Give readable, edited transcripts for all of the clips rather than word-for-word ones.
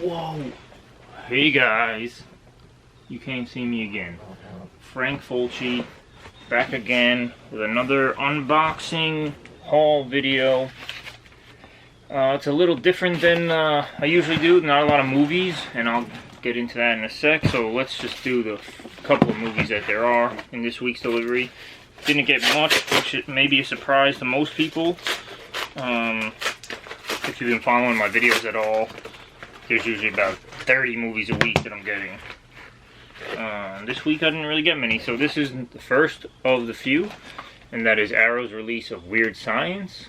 Whoa! Hey guys, you can't see me again. Frank Fulci, back again with another unboxing haul video. It's a little different than I usually do, not a lot of movies, and I'll get into that in a sec. So let's just do the couple of movies that there are in this week's delivery. Didn't get much, which may be a surprise to most people. If you've been following my videos at all, there's usually about 30 movies a week that I'm getting. This week I didn't really get many, so this is the first of the few, and that is Arrow's release of Weird Science.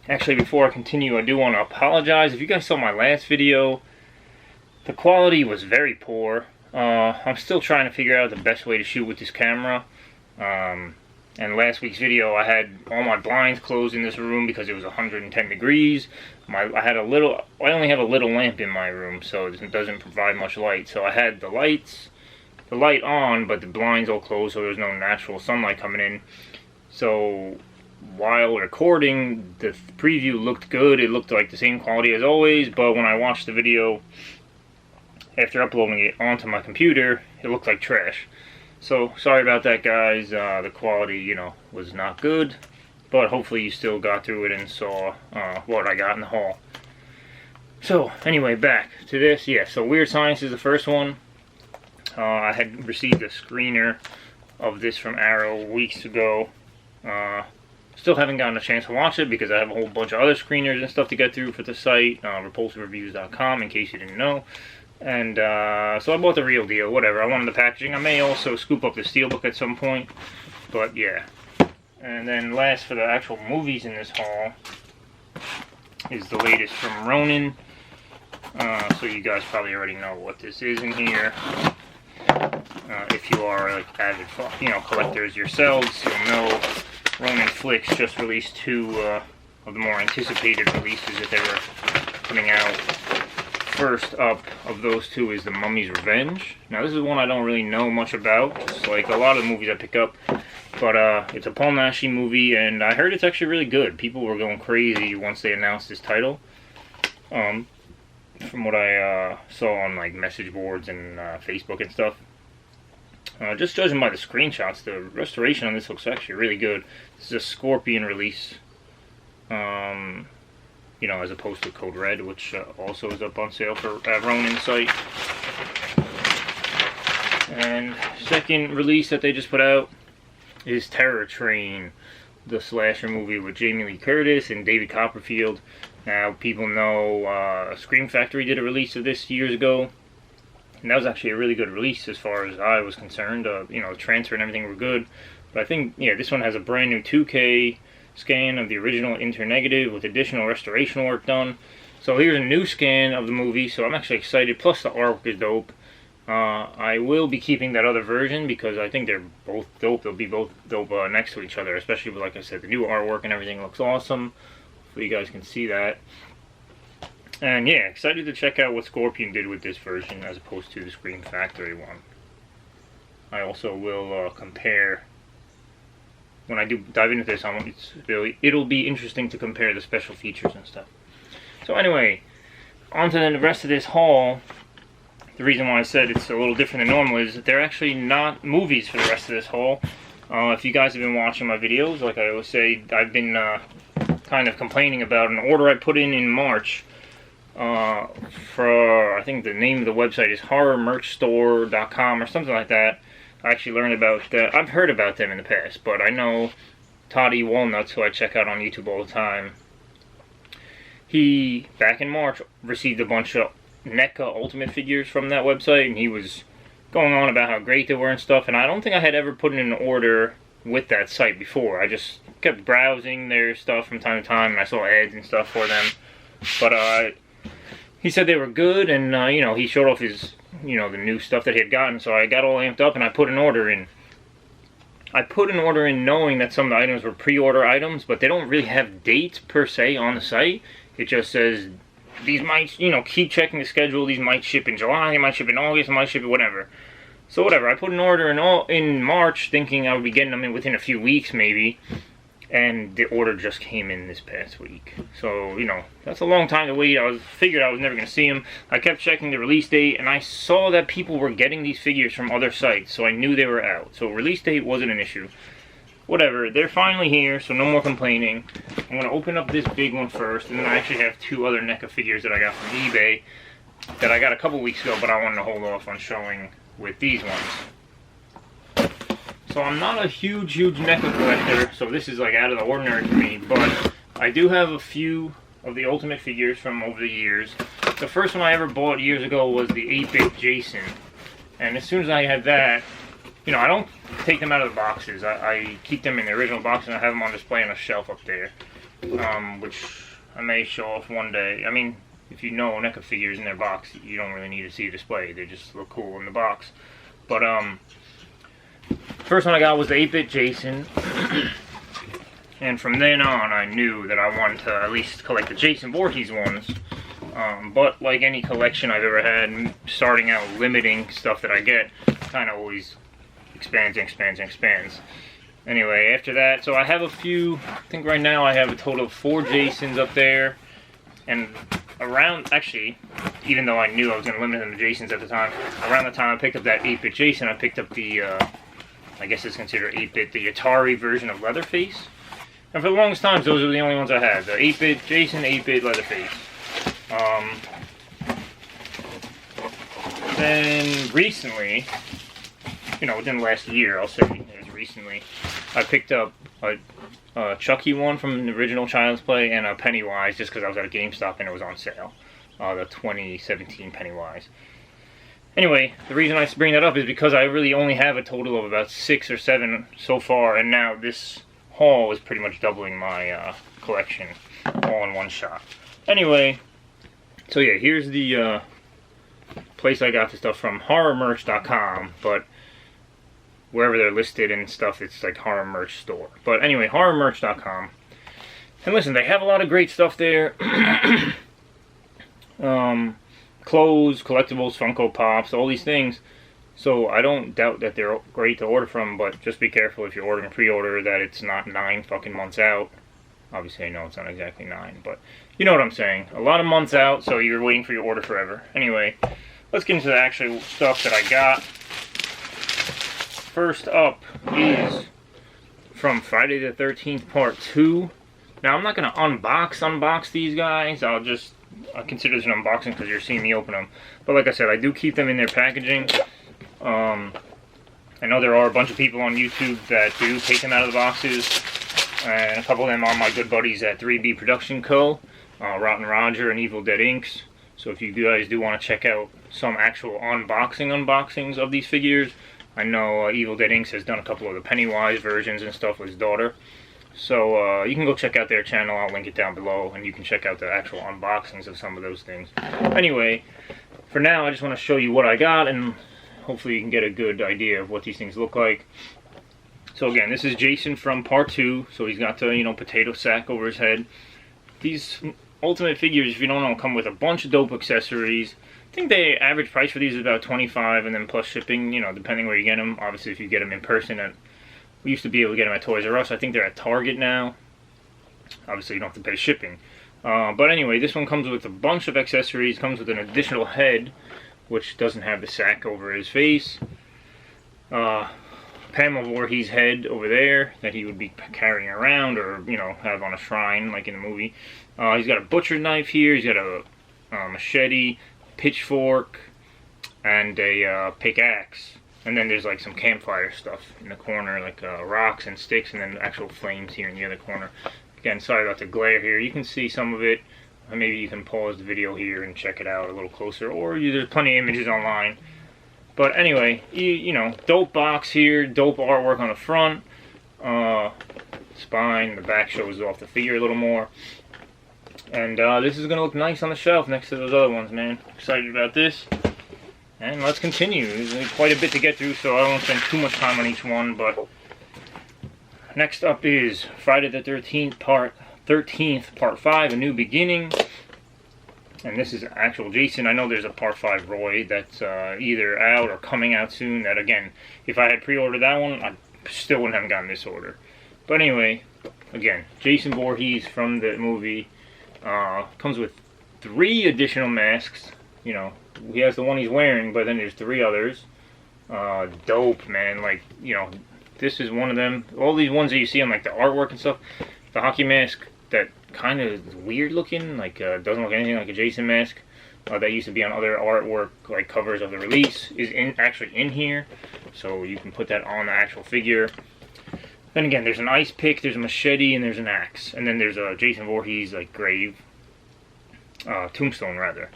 Actually, before I continue, I do want to apologize. If you guys saw my last video, the quality was very poor. I'm still trying to figure out the best way to shoot with this camera. And last week's video, I had all my blinds closed in this room because it was 110 degrees. I only have a little lamp in my room, so it doesn't provide much light. So I had the light on, but the blinds all closed, so there was no natural sunlight coming in. So while recording, the preview looked good. It looked like the same quality as always, but when I watched the video, after uploading it onto my computer, it looked like trash. So, sorry about that, guys. The quality, was not good. But hopefully you still got through it and saw what I got in the haul. So, anyway, back to this. Yeah, so Weird Science is the first one. I had received a screener of this from Arrow weeks ago. Still haven't gotten a chance to watch it because I have a whole bunch of other screeners and stuff to get through for the site. RepulsiveReviews.com, in case you didn't know. And so I bought the real deal, whatever. I wanted the packaging. I may also scoop up the steelbook at some point, but yeah. And then last for the actual movies in this haul is the latest from Ronin. So you guys probably already know what this is in here. If you are like avid, collectors yourselves, you'll know Ronin Flicks just released two of the more anticipated releases that they were coming out. First up of those two is The Mummy's Revenge. Now this is one I don't really know much about, just like a lot of the movies I pick up, but it's a Paul Naschy movie, and I heard it's actually really good. People were going crazy once they announced this title. From what I saw on like message boards and Facebook and stuff. Just judging by the screenshots, the restoration on this looks actually really good. This is a Scorpion release. As opposed to Code Red, which also is up on sale for Ronin's site. And second release that they just put out is Terror Train, the slasher movie with Jamie Lee Curtis and David Copperfield. Now, people know Scream Factory did a release of this years ago, and that was actually a really good release as far as I was concerned. The transfer and everything were good, but I think, this one has a brand new 2K scan of the original internegative with additional restoration work done. So here's a new scan of the movie, so I'm actually excited, plus the artwork is dope. I will be keeping that other version because I think they're both dope. They'll be both dope next to each other, especially with, like I said, the new artwork and everything looks awesome. So you guys can see that. And yeah, excited to check out what Scorpion did with this version as opposed to the Scream Factory one. I also will compare. When I do dive into this, it'll be interesting to compare the special features and stuff. So anyway, on to the rest of this haul. The reason why I said it's a little different than normal is that they're actually not movies for the rest of this haul. If you guys have been watching my videos, like I always say, I've been kind of complaining about an order I put in March for, I think the name of the website is horrormerchstore.com or something like that. I actually learned about I've heard about them in the past, but I know Toddy Walnuts, who I check out on YouTube all the time. He, back in March, received a bunch of NECA Ultimate figures from that website, and he was going on about how great they were and stuff, and I don't think I had ever put in an order with that site before. I just kept browsing their stuff from time to time, and I saw ads and stuff for them. But he said they were good, and he showed off his the new stuff that he had gotten, so I got all amped up and I put an order in. I put an order in knowing that some of the items were pre-order items, but they don't really have dates per se on the site. It just says these might, keep checking the schedule, these might ship in July, they might ship in August, they might ship in whatever. So whatever, I put an order in March thinking I would be getting them in within a few weeks maybe. and the order just came in this past week. So, you know, that's a long time to wait. Figured I was never going to see them. I kept checking the release date, and I saw that people were getting these figures from other sites, so I knew they were out. So release date wasn't an issue. Whatever, they're finally here, so no more complaining. I'm going to open up this big one first, and then I actually have two other NECA figures that I got from eBay that I got a couple weeks ago, but I wanted to hold off on showing with these ones. So I'm not a huge NECA collector, so this is like out of the ordinary for me, but I do have a few of the Ultimate figures from over the years. The first one I ever bought years ago was the 8-bit Jason, and as soon as I had that, you know, I don't take them out of the boxes. I keep them in the original box, and I have them on display on a shelf up there, which I may show off one day. I mean, if you know NECA figures in their box, you don't really need to see a display. They just look cool in the box. But first one I got was the 8-bit Jason, and from then on I knew that I wanted to at least collect the Jason Voorhees ones. But like any collection I've ever had, starting out limiting stuff that I get, kind of always expands and expands and expands. Anyway, after that, so I have a few, I think right now I have a total of 4 Jasons up there, and around, actually, even though I knew I was going to limit them to Jasons at the time, around the time I picked up that 8-bit Jason, I picked up the, I guess it's considered 8-bit, the Atari version of Leatherface. And for the longest time, those were the only ones I had. The 8-bit Jason, 8-bit Leatherface. Then recently, you know, within the last year, I'll say, as recently, I picked up a Chucky one from the original Child's Play and a Pennywise, just because I was at a GameStop and it was on sale. The 2017 Pennywise. Anyway, the reason I bring that up is because I really only have a total of about 6 or 7 so far, and now this haul is pretty much doubling my collection all in one shot. Anyway, so yeah, here's the place I got the stuff from, horrormerch.com, but wherever they're listed and stuff, it's like Horror Merch Store. But anyway, horrormerch.com. And listen, they have a lot of great stuff there. Clothes, collectibles, Funko Pops, all these things. So I don't doubt that they're great to order from, but just be careful if you're ordering pre-order that it's not 9 fucking months out. Obviously I know it's not exactly 9, but you know what I'm saying. A lot of months out, so you're waiting for your order forever. Anyway, let's get into the actual stuff that I got. First up is from Friday the 13th Part 2. Now I'm not going to unbox these guys. I'll consider this an unboxing because you're seeing me open them. But like I said, I do keep them in their packaging. I know there are a bunch of people on YouTube that do take them out of the boxes. And a couple of them are my good buddies at 3B Production Co. Rotten Roger and Evil Dead Inks. So if you guys do want to check out some actual unboxings of these figures, I know Evil Dead Inks has done a couple of the Pennywise versions and stuff with his daughter. So you can go check out their channel. I'll link it down below, and you can check out the actual unboxings of some of those things. Anyway, for now I just want to show you what I got, and hopefully you can get a good idea of what these things look like. So again, this is Jason from Part 2. So he's got the, you know, potato sack over his head. These Ultimate figures, if you don't know, come with a bunch of dope accessories. I think the average price for these is about $25, and then plus shipping, you know, depending where you get them. Obviously, if you get them in person, we used to be able to get them at Toys R Us. I think they're at Target now. Obviously, you don't have to pay shipping. But anyway, this one comes with a bunch of accessories. Comes with an additional head, which doesn't have the sack over his face. Pamela Voorhees' head over there that he would be carrying around, or, you know, have on a shrine like in the movie. He's got a butcher knife here. He's got a machete, pitchfork, and a pickaxe. And then there's like some campfire stuff in the corner, like rocks and sticks, and then actual flames here in the other corner. Again, sorry about the glare here. You can see some of it. Maybe you can pause the video here and check it out a little closer, or there's plenty of images online. But anyway, you know, dope box here, dope artwork on the front, spine, the back shows off the figure a little more. And this is going to look nice on the shelf next to those other ones, man. Excited about this. And let's continue. There's quite a bit to get through, so I won't spend too much time on each one. But next up is Friday the 13th, Part 5, A New Beginning. And this is actual Jason. I know there's a Part 5 Roy that's either out or coming out soon. That, again, if I had pre-ordered that one, I still wouldn't have gotten this order. But anyway, again, Jason Voorhees from the movie. Comes with 3 additional masks. You know, he has the one he's wearing, but then there's 3 others. Dope, man. Like, you know, this is one of them. All these ones that you see on like the artwork and stuff. The hockey mask that kind of weird looking, like doesn't look anything like a Jason mask. That used to be on other artwork, like covers of the release, is actually in here. So you can put that on the actual figure. Then again, there's an ice pick, there's a machete, and there's an axe. And then there's a Jason Voorhees, like, grave. Tombstone, rather.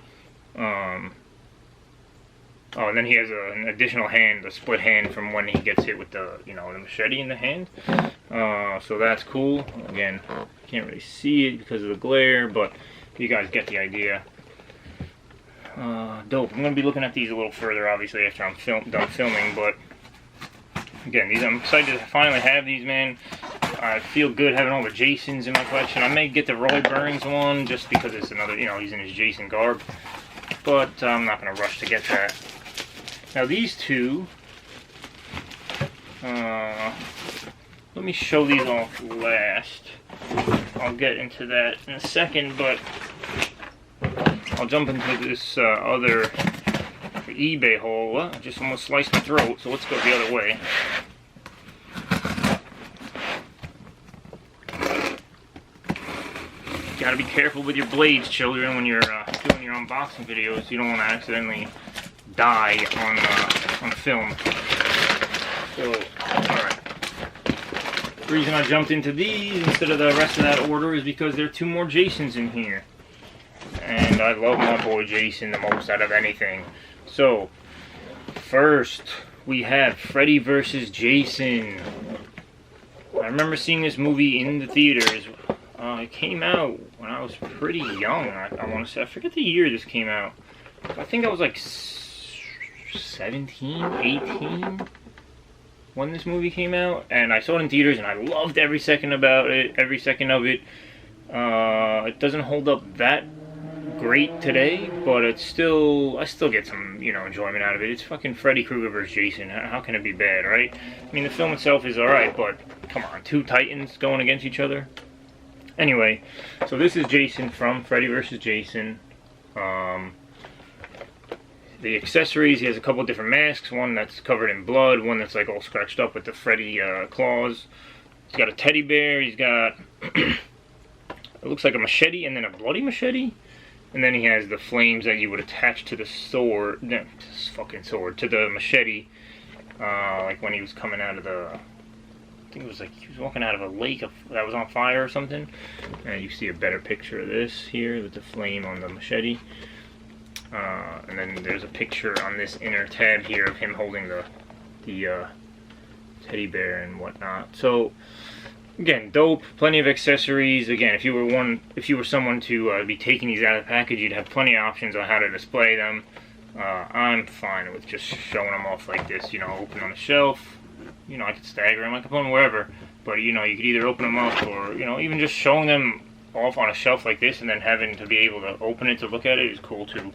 Oh, and then he has an additional hand, a split hand from when he gets hit with the, you know, the machete in the hand. So that's cool. Again, can't really see it because of the glare, but you guys get the idea. Dope. I'm going to be looking at these a little further, obviously, after I'm done filming, but again, I'm excited to finally have these, man. I feel good having all the Jasons in my collection. I may get the Roy Burns one just because it's another, you know, he's in his Jason garb. But I'm not going to rush to get that. Now these two, let me show these off last. I'll get into that in a second, but I'll jump into this other eBay haul. I just almost sliced my throat, so let's go the other way. Gotta be careful with your blades, children, when you're doing your unboxing videos. You don't want to accidentally die on film. So, alright. The reason I jumped into these instead of the rest of that order is because there are 2 more Jasons in here. And I love my boy Jason the most out of anything. So, first, we have Freddy vs. Jason. I remember seeing this movie in the theaters. It came out when I was pretty young, I want to say. I forget the year this came out. I think I was like 17, 18 when this movie came out. And I saw it in theaters and I loved every second of it. It doesn't hold up that great today, but I still get some, you know, enjoyment out of it. It's fucking Freddy Krueger vs. Jason. How can it be bad, right? I mean, the film itself is alright, but come on, 2 titans going against each other. Anyway, so this is Jason from Freddy vs. Jason. The accessories, he has a couple different masks. One that's covered in blood, one that's like all scratched up with the Freddy claws. He's got a teddy bear, he's got, it looks like a machete and then a bloody machete. And then he has the flames that you would attach to the sword, no, this fucking sword, to the machete. Like when he was coming out of the, I think it was like he was walking out of a lake that was on fire or something. And you see a better picture of this here with the flame on the machete. And then there's a picture on this inner tab here of him holding the teddy bear and whatnot. So again, dope, plenty of accessories. Again, if you were someone to be taking these out of the package, you'd have plenty of options on how to display them. I'm fine with just showing them off like this, you know, open on the shelf. You know, I could stagger them, I could put them wherever. But, you know, you could either open them up or, you know, even just showing them off on a shelf like this and then having to be able to open it to look at it is cool too.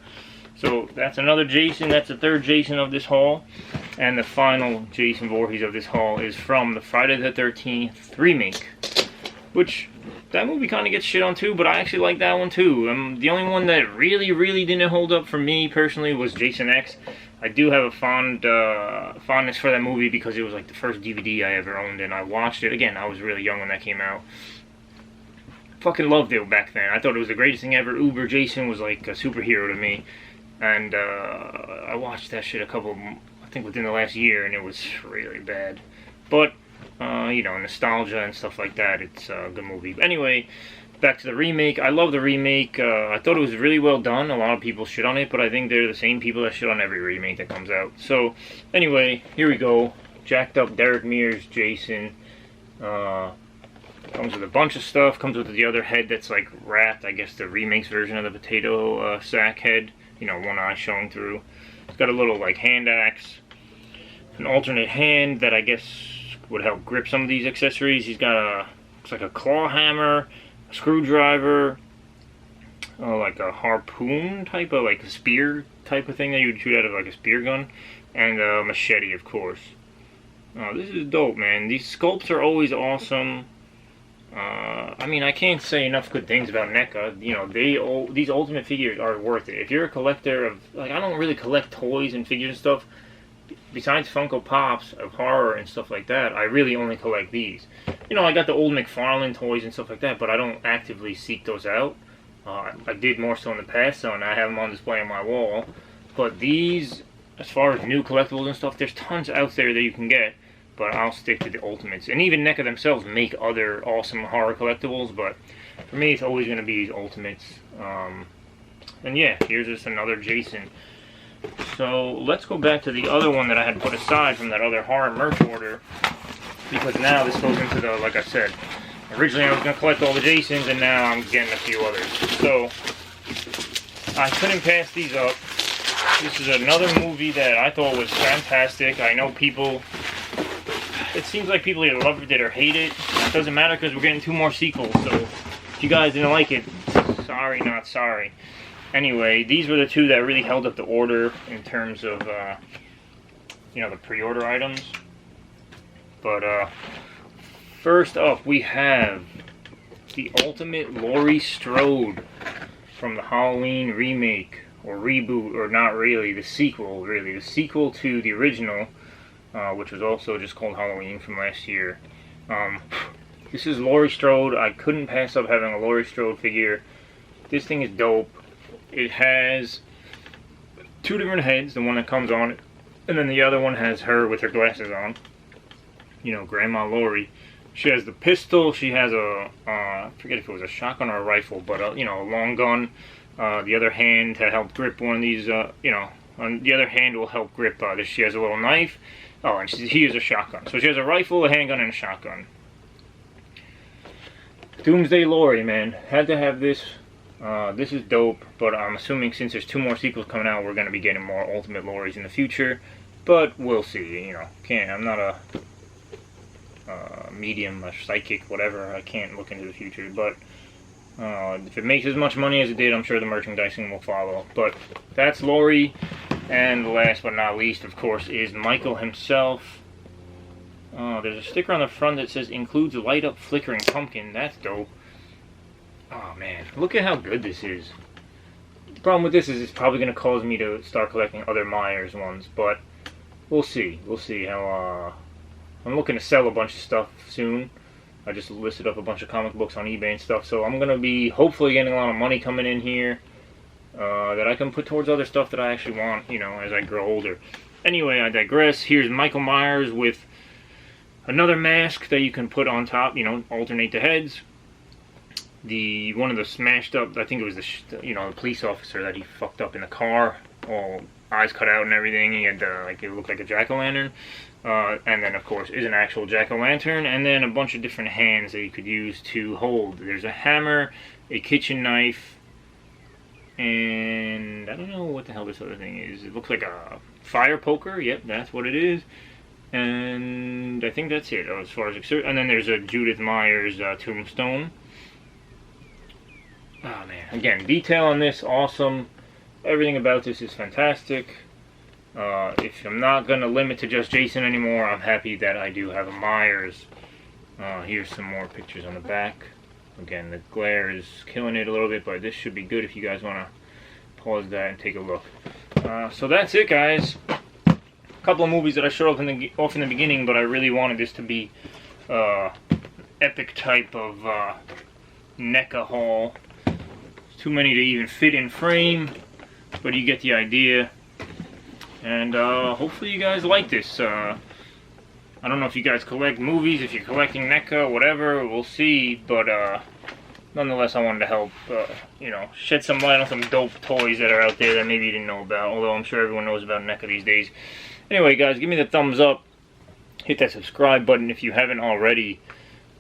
So that's another Jason. That's the 3rd Jason of this haul. And the final Jason Voorhees of this haul is from the Friday the 13th remake. Which, that movie kind of gets shit on too, but I actually like that one too. The only one that really didn't hold up for me personally was Jason X. I do have a fondness for that movie because it was like the first DVD I ever owned, and I watched it. Again, I was really young when that came out. Fucking loved it back then. I thought it was the greatest thing ever. Uber Jason was like a superhero to me. And I watched that shit I think within the last year, and it was really bad. But, you know, nostalgia and stuff like that, it's a good movie. Anyway, back to the remake. I love the remake. I thought it was really well done. A lot of people shit on it, but I think they're the same people that shit on every remake that comes out. So, anyway, here we go. Jacked up Derek Mears Jason. Comes with a bunch of stuff. Comes with the other head that's like wrapped. I guess the remake's version of the potato sack head. You know, one eye showing through. It's got a little like hand axe. An alternate hand that I guess would help grip some of these accessories. He's got looks like a claw hammer, a screwdriver, like a harpoon type of, like a spear type of thing that you would shoot out of like a spear gun, and a machete, of course. This is dope, man. These sculpts are always awesome. I mean, I can't say enough good things about NECA. You know, these Ultimate figures are worth it. If you're a collector of, like, I don't really collect toys and figures and stuff. Besides Funko Pops of horror and stuff like that, I really only collect these. You know, I got the old McFarlane toys and stuff like that, but I don't actively seek those out. I did more so in the past, so, and I have them on display on my wall. But these, as far as new collectibles and stuff, there's tons out there that you can get. But I'll stick to the Ultimates. And even NECA themselves make other awesome horror collectibles, but for me it's always going to be these Ultimates. And yeah, here's just another Jason. So let's go back to the other one that I had put aside from that other horror merch order, because now this goes into the, like I said, originally I was going to collect all the Jasons, and now I'm getting a few others. So I couldn't pass these up. This is another movie that I thought was fantastic. I know people... It seems like people either loved it or hate it. It doesn't matter because we're getting 2 more sequels. So if you guys didn't like it, sorry, not sorry. Anyway, these were the 2 that really held up the order in terms of, you know, the pre-order items. But first up, we have the Ultimate Laurie Strode from the Halloween remake or reboot, or not really, the sequel. Really, the sequel to the original. Which was also just called Halloween from last year. This is Laurie Strode. I couldn't pass up having a Laurie Strode figure. This thing is dope. It has 2 different heads, the one that comes on it, and then the other one has her with her glasses on. You know, Grandma Laurie. She has the pistol. She has a, I forget if it was a shotgun or a rifle, but, you know, a long gun. The other hand to help grip one of these, you know, on the other hand will help grip this. She has a little knife. Oh, and he has a shotgun. So she has a rifle, a handgun, and a shotgun. Doomsday Laurie, man. Had to have this. This is dope, but I'm assuming since there's 2 more sequels coming out, we're going to be getting more Ultimate Lauries in the future. But we'll see, you know. I'm not a medium, a psychic, whatever. I can't look into the future, but if it makes as much money as it did, I'm sure the merchandising will follow. But that's Laurie. And last but not least, of course, is Michael himself. There's a sticker on the front that says, includes light up flickering pumpkin. That's dope. Oh man, look at how good this is. The problem with this is it's probably going to cause me to start collecting other Myers ones, but we'll see. We'll see how, I'm looking to sell a bunch of stuff soon. I just listed up a bunch of comic books on eBay and stuff, so I'm going to be hopefully getting a lot of money coming in here. That I can put towards other stuff that I actually want, you know, as I grow older. Anyway, I digress. Here's Michael Myers with another mask that you can put on top, you know, alternate the heads. One of the smashed up, I think it was the, you know, the police officer that he fucked up in the car, all eyes cut out and everything. He had, like, it looked like a jack-o'-lantern. And then, of course, is an actual jack-o'-lantern. And then a bunch of different hands that you could use to hold. There's a hammer, a kitchen knife, and I don't know what the hell this other thing is. It looks like a fire poker. Yep, that's what it is. And I think that's it as far as and then there's a Judith Myers tombstone. Oh man, again, detail on this awesome. Everything about this is fantastic. If I'm not gonna limit to just Jason anymore, I'm happy that I do have a Myers. Here's some more pictures on the back. Again, the glare is killing it a little bit, but this should be good if you guys want to pause that and take a look. So that's it, guys. A couple of movies that I showed off in the beginning, but I really wanted this to be epic type of NECA haul. It's too many to even fit in frame, but you get the idea. And hopefully you guys like this. I don't know if you guys collect movies, if you're collecting NECA, whatever, we'll see, but nonetheless I wanted to help, you know, shed some light on some dope toys that are out there that maybe you didn't know about, although I'm sure everyone knows about NECA these days. Anyway guys, give me the thumbs up, hit that subscribe button if you haven't already.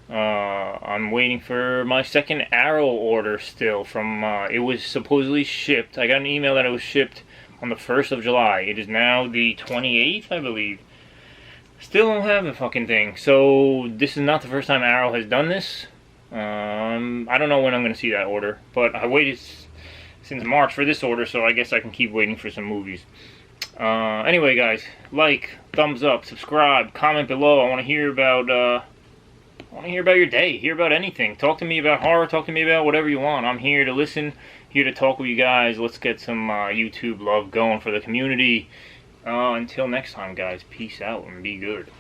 I'm waiting for my second Arrow order still from, it was supposedly shipped. I got an email that it was shipped on the 1st of July. It is now the 28th, I believe. Still don't have the fucking thing. So this is not the first time Arrow has done this. I don't know when I'm going to see that order, but I waited since March for this order, so I guess I can keep waiting for some movies. Anyway, guys, like, thumbs up, subscribe, comment below. I want to hear about want to hear about your day, hear about anything. Talk to me about horror, talk to me about whatever you want. I'm here to listen, here to talk with you guys. Let's get some YouTube love going for the community. Until next time, guys, peace out and be good.